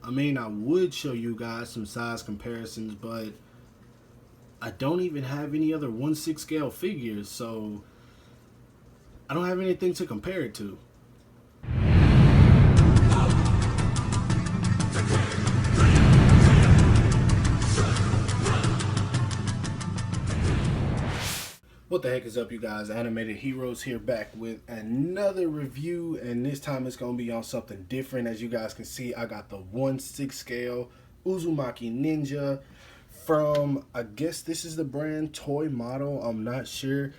I mean, I would show you guys some size comparisons, but I don't even have any other 1/6 scale figures, so I don't have anything to compare it to. What the heck is up, you guys? Animated Heroes here, back with another review, and this time it's going to be on something different. As you guys can see, I got the 1/6 scale Uzumaki Ninja from, I guess this is the brand Toy Model. I'm not sure.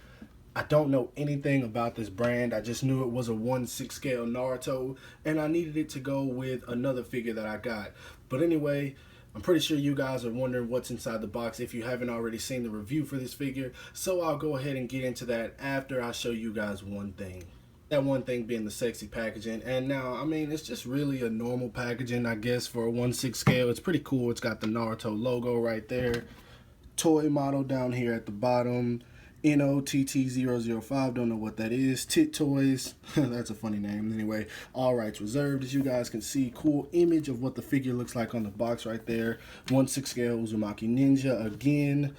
I don't know anything about this brand. I just knew it was a 1/6 scale Naruto, and I needed it to go with another figure that I got. But anyway, I'm pretty sure you guys are wondering what's inside the box if you haven't already seen the review for this figure. So I'll go ahead and get into that after I show you guys one thing. That one thing being the sexy packaging. And now, I mean, it's just really a normal packaging, I guess, for a 1/6 scale. It's pretty cool. It's got the Naruto logo right there. Toy Model down here at the bottom. NOTT005, don't know what that is. Tit Toys, that's a funny name. Anyway, all rights reserved. As you guys can see, cool image of what the figure looks like on the box right there. 1/6 scale Uzumaki Ninja again.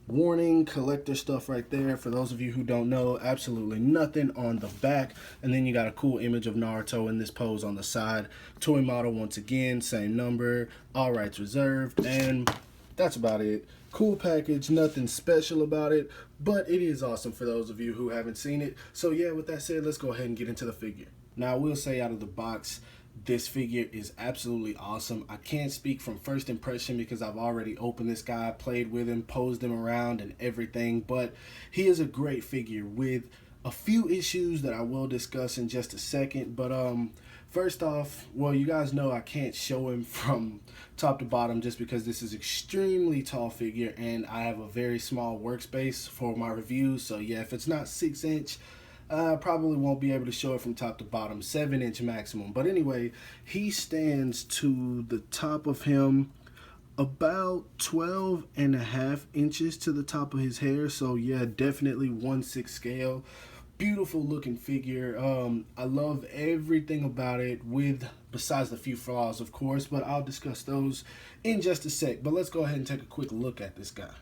Warning, collector stuff right there. For those of you who don't know, absolutely nothing on the back. And then you got a cool image of Naruto in this pose on the side. Toy Model once again, same number, all rights reserved, and that's about it. Cool package, nothing special about it, but it is awesome for those of you who haven't seen it. So yeah, with that said, let's go ahead and get into the figure. Now, I will say out of the box, this figure is absolutely awesome. I can't speak from first impression because I've already opened this guy, played with him, posed him around and everything, but he is a great figure with a few issues that I will discuss in just a second. But first off, well, you guys know I can't show him from top to bottom just because this is extremely tall figure and I have a very small workspace for my reviews. So yeah, if it's not 6" I probably won't be able to show it from top to bottom. 7" maximum. But anyway, he stands to the top of him about 12.5 inches to the top of his hair. So yeah, definitely 1/6 scale. Beautiful looking figure. I love everything about it, with besides the few flaws, of course, but I'll discuss those in just a sec. But let's go ahead and take a quick look at this guy.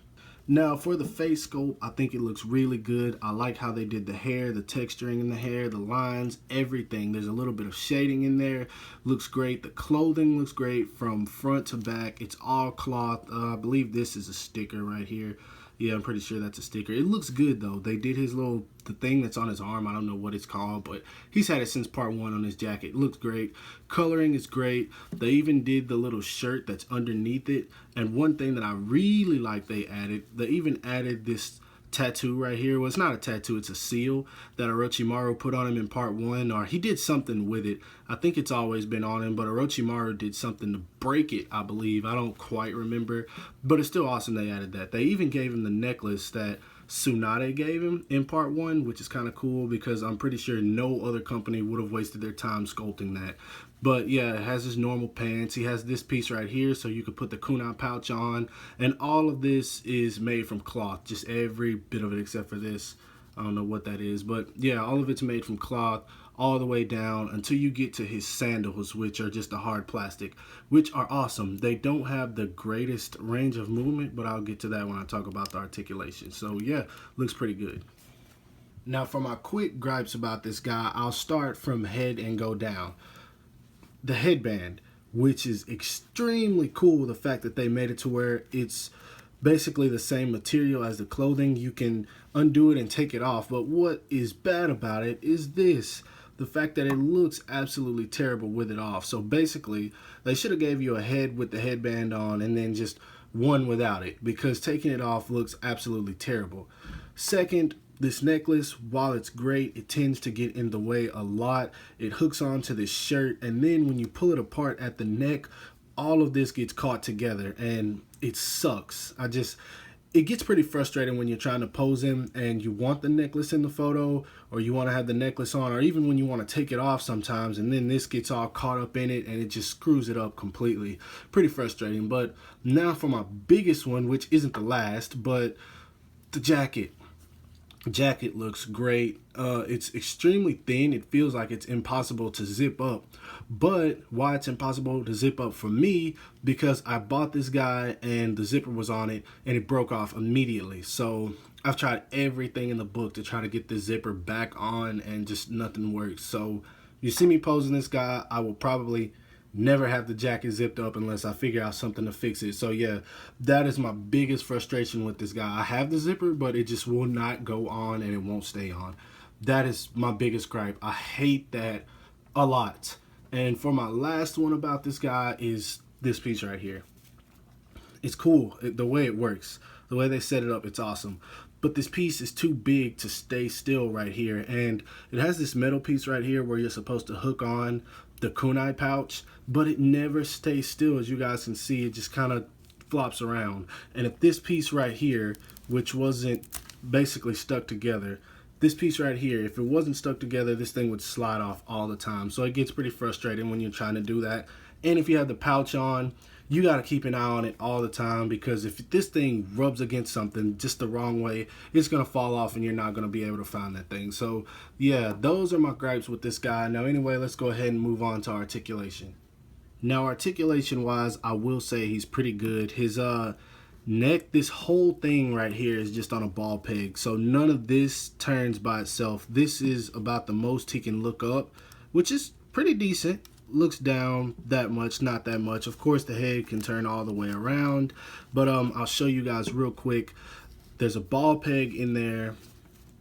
Now, for the face sculpt, I think it looks really good. I like how they did the hair, the texturing in the hair, the lines, everything. There's a little bit of shading in there. Looks great. The clothing looks great from front to back. It's all cloth. I believe this is a sticker right here. Yeah, I'm pretty sure that's a sticker. It looks good, though. They did his the thing that's on his arm. I don't know what it's called, but he's had it since part 1 on his jacket. It looks great. Coloring is great. They even did the little shirt that's underneath it. And one thing that I really like they even added this tattoo right here. Well, it's not a tattoo, it's a seal that Orochimaru put on him in part 1, or he did something with it. I think it's always been on him, but Orochimaru did something to break it, I believe. I don't quite remember, but it's still awesome they added that. They even gave him the necklace that Tsunade gave him in part 1, which is kind of cool because I'm pretty sure no other company would have wasted their time sculpting that. But yeah, it has his normal pants. He has this piece right here so you could put the kunai pouch on. And all of this is made from cloth. Just every bit of it except for this. I don't know what that is. But yeah, all of it's made from cloth all the way down until you get to his sandals, which are just a hard plastic, which are awesome. They don't have the greatest range of movement, but I'll get to that when I talk about the articulation. So yeah, looks pretty good. Now, for my quick gripes about this guy, I'll start from head and go down. The headband, which is extremely cool, the fact that they made it to where it's basically the same material as the clothing. You can undo it and take it off, but what is bad about it is this, the fact that it looks absolutely terrible with it off. So basically, they should have gave you a head with the headband on and then just one without it, because taking it off looks absolutely terrible. Second, this necklace, while it's great, it tends to get in the way a lot. It hooks onto this shirt, and then when you pull it apart at the neck, all of this gets caught together, and it sucks. It gets pretty frustrating when you're trying to pose him and you want the necklace in the photo, or you want to have the necklace on, or even when you want to take it off sometimes, and then this gets all caught up in it and it just screws it up completely. Pretty frustrating. But now for my biggest one, which isn't the last, but the jacket. Jacket looks great. It's extremely thin. It feels like it's impossible to zip up. But why it's impossible to zip up for me, because I bought this guy and the zipper was on it and it broke off immediately. So I've tried everything in the book to try to get the zipper back on and just nothing works. So you see me posing this guy, I will probably never have the jacket zipped up unless I figure out something to fix it. So yeah, that is my biggest frustration with this guy. I have the zipper, but it just will not go on and it won't stay on. That is my biggest gripe. I hate that a lot. And for my last one about this guy is this piece right here. It's cool the way it works, the way they set it up. It's awesome, but this piece is too big to stay still right here, and it has this metal piece right here where you're supposed to hook on the kunai pouch, but it never stays still. As you guys can see, it just kind of flops around. And if this piece right here, which wasn't basically stuck together, this piece right here, if it wasn't stuck together, this thing would slide off all the time. So it gets pretty frustrating when you're trying to do that. And if you have the pouch on, you got to keep an eye on it all the time, because if this thing rubs against something just the wrong way, it's going to fall off and you're not going to be able to find that thing. So yeah, those are my gripes with this guy. Now anyway, let's go ahead and move on to articulation. Now articulation wise, I will say he's pretty good. His neck, this whole thing right here is just on a ball peg, so none of this turns by itself. This is about the most he can look up, which is pretty decent. Looks down that much, not that much. Of course the head can turn all the way around, but I'll show you guys real quick. There's a ball peg in there,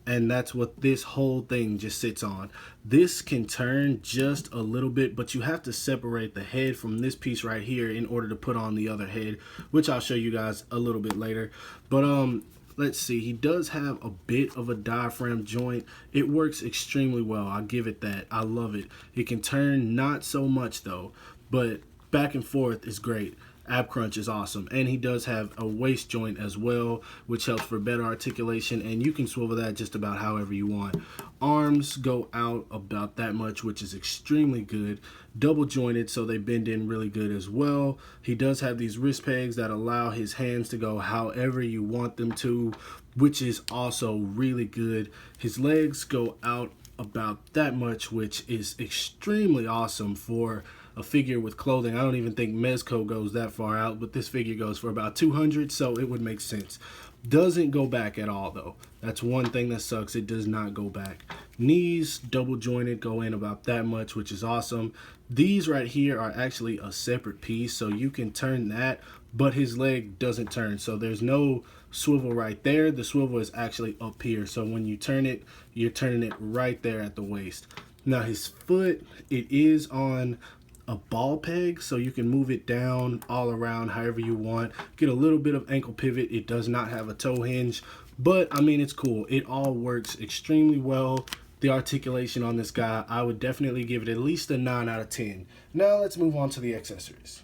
and that's what this whole thing just sits on. This can turn just a little bit, but you have to separate the head from this piece right here in order to put on the other head, which I'll show you guys a little bit later. But let's see, he does have a bit of a diaphragm joint. It works extremely well, I'll give it that. I love it. It can turn not so much though, but back and forth is great. Ab crunch is awesome, and he does have a waist joint as well, which helps for better articulation, and you can swivel that just about however you want. Arms go out about that much, which is extremely good. Double jointed, so they bend in really good as well. He does have these wrist pegs that allow his hands to go however you want them to, which is also really good. His legs go out about that much, which is extremely awesome for a figure with clothing. I don't even think Mezco goes that far out, but this figure goes for about 200, so it would make sense. Doesn't go back at all though. That's one thing that sucks. It does not go back. Knees double jointed, go in about that much, which is awesome. These right here are actually a separate piece, so you can turn that, but his leg doesn't turn, so there's no swivel right there. The swivel is actually up here, so when you turn it, you're turning it right there at the waist. Now his foot, it is on a ball peg, so you can move it down all around however you want. Get a little bit of ankle pivot. It does not have a toe hinge, but I mean, it's cool. It all works extremely well. The articulation on this guy, I would definitely give it at least a 9 out of 10. Now let's move on to the accessories.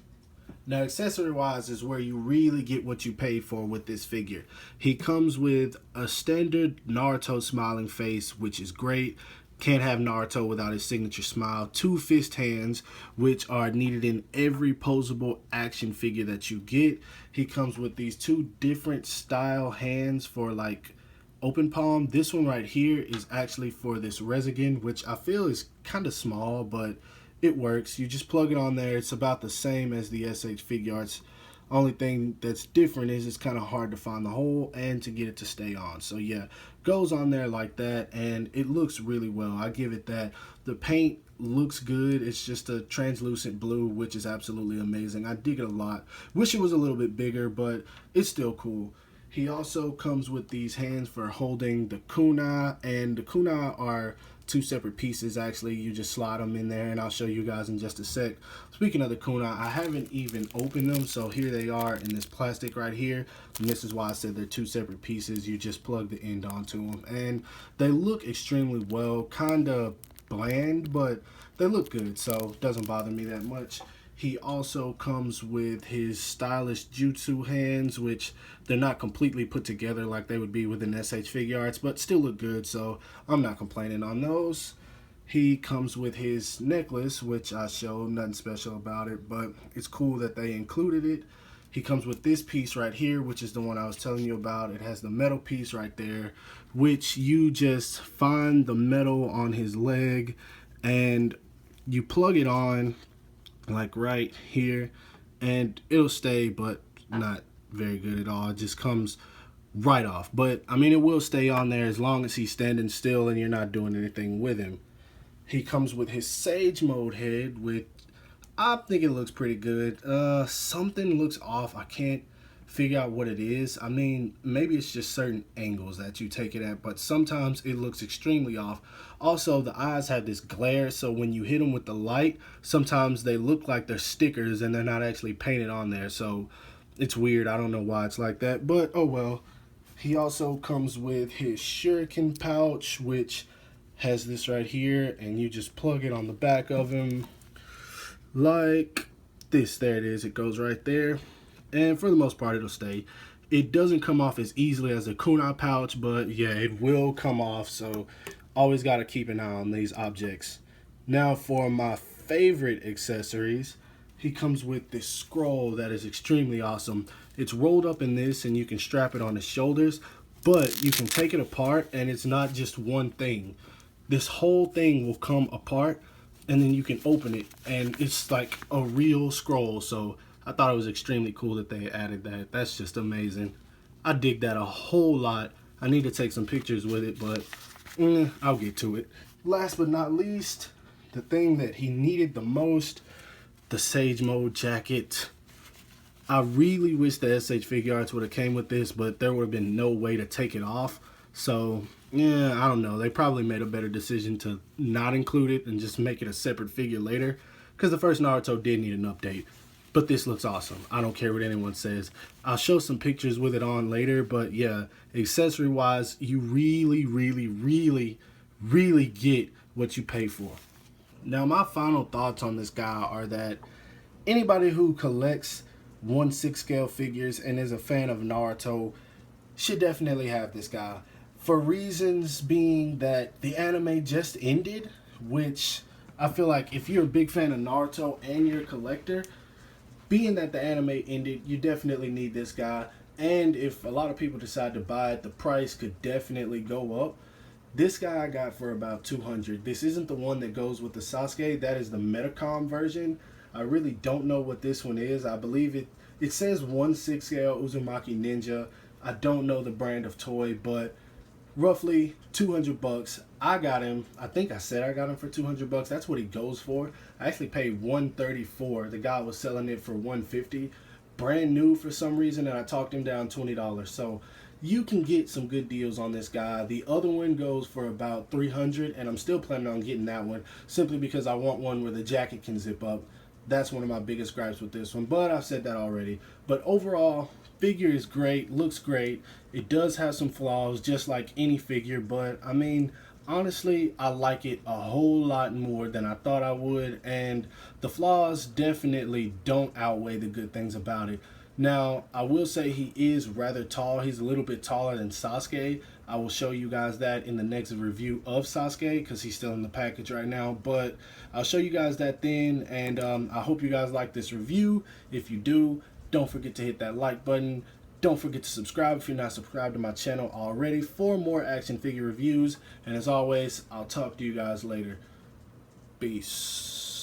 Now, accessory wise is where you really get what you pay for with this figure. He comes with a standard Naruto smiling face, which is great. Can't have Naruto without his signature smile. 2 fist hands, which are needed in every posable action figure that you get. He comes with these 2 different style hands for like open palm. This one right here is actually for this Resogun, which I feel is kind of small, but it works. You just plug it on there. It's about the same as the SH Figuarts. Only thing that's different is it's kind of hard to find the hole and to get it to stay on. So yeah, goes on there like that, and it looks really well. I give it that. The paint looks good. It's just a translucent blue, which is absolutely amazing. I dig it a lot. Wish it was a little bit bigger, but it's still cool. He also comes with these hands for holding the kunai, and the kunai are 2 separate pieces. Actually, you just slide them in there, and I'll show you guys in just a sec. Speaking of the kunai, I haven't even opened them, so here they are in this plastic right here, and this is why I said they're 2 separate pieces. You just plug the end onto them, and they look extremely well. Kind of bland, but they look good, so it doesn't bother me that much. He also comes with his stylish jutsu hands, which they're not completely put together like they would be within SH Figuarts, but still look good, so I'm not complaining on those. He comes with his necklace, which I showed, nothing special about it, but it's cool that they included it. He comes with this piece right here, which is the one I was telling you about. It has the metal piece right there, which you just find the metal on his leg and you plug it on like right here and it'll stay, but not very good at all. It just comes right off. But I mean, it will stay on there as long as he's standing still and you're not doing anything with him. He comes with his Sage Mode head, which I think it looks pretty good. Something looks off. I can't figure out what it is. I mean, maybe it's just certain angles that you take it at, but sometimes it looks extremely off. Also, the eyes have this glare, so when you hit them with the light, sometimes they look like they're stickers and they're not actually painted on there. So it's weird. I don't know why it's like that, but oh well. He also comes with his Shuriken pouch, which has this right here, and you just plug it on the back of him like this. There it is. It goes right there, and for the most part it'll stay. It doesn't come off as easily as a kunai pouch, but yeah, it will come off, so always got to keep an eye on these objects. Now for my favorite accessories, he comes with this scroll that is extremely awesome. It's rolled up in this and you can strap it on his shoulders, but you can take it apart and it's not just one thing. This whole thing will come apart and then you can open it and it's like a real scroll. So I thought it was extremely cool that they added that. That's just amazing. I dig that a whole lot. I need to take some pictures with it, but I'll get to it. Last but not least, the thing that he needed the most, the Sage Mode jacket. I really wish the SH Figure Arts would have came with this, but there would have been no way to take it off. So yeah, I don't know. They probably made a better decision to not include it and just make it a separate figure later, because the first Naruto did need an update. But this looks awesome. I don't care what anyone says. I'll show some pictures with it on later, but yeah, accessory wise, you really, really, really, really get what you pay for. Now my final thoughts on this guy are that anybody who collects 1/6 scale figures and is a fan of Naruto should definitely have this guy. For reasons being that the anime just ended, which I feel like if you're a big fan of Naruto and you're a collector, being that the anime ended, you definitely need this guy. And if a lot of people decide to buy it, the price could definitely go up. This guy I got for about $200. This isn't the one that goes with the Sasuke. That is the Metacom version. I really don't know what this one is. I believe it says 1/6 scale Uzumaki Ninja. I don't know the brand of toy, but roughly 200 bucks. I got him. I think I said I got him for 200 bucks. That's what he goes for. I actually paid 134. The guy was selling it for 150. Brand new for some reason, and I talked him down $20. So you can get some good deals on this guy. The other one goes for about 300, and I'm still planning on getting that one simply because I want one where the jacket can zip up. That's one of my biggest gripes with this one, but I've said that already. But overall, figure is great, looks great. It does have some flaws, just like any figure, but I mean, honestly, I like it a whole lot more than I thought I would, and the flaws definitely don't outweigh the good things about it. Now, I will say he is rather tall. He's a little bit taller than Sasuke. I will show you guys that in the next review of Sasuke because he's still in the package right now. But I'll show you guys that then, and I hope you guys like this review. If you do, don't forget to hit that like button. Don't forget to subscribe if you're not subscribed to my channel already for more action figure reviews. And as always, I'll talk to you guys later. Peace.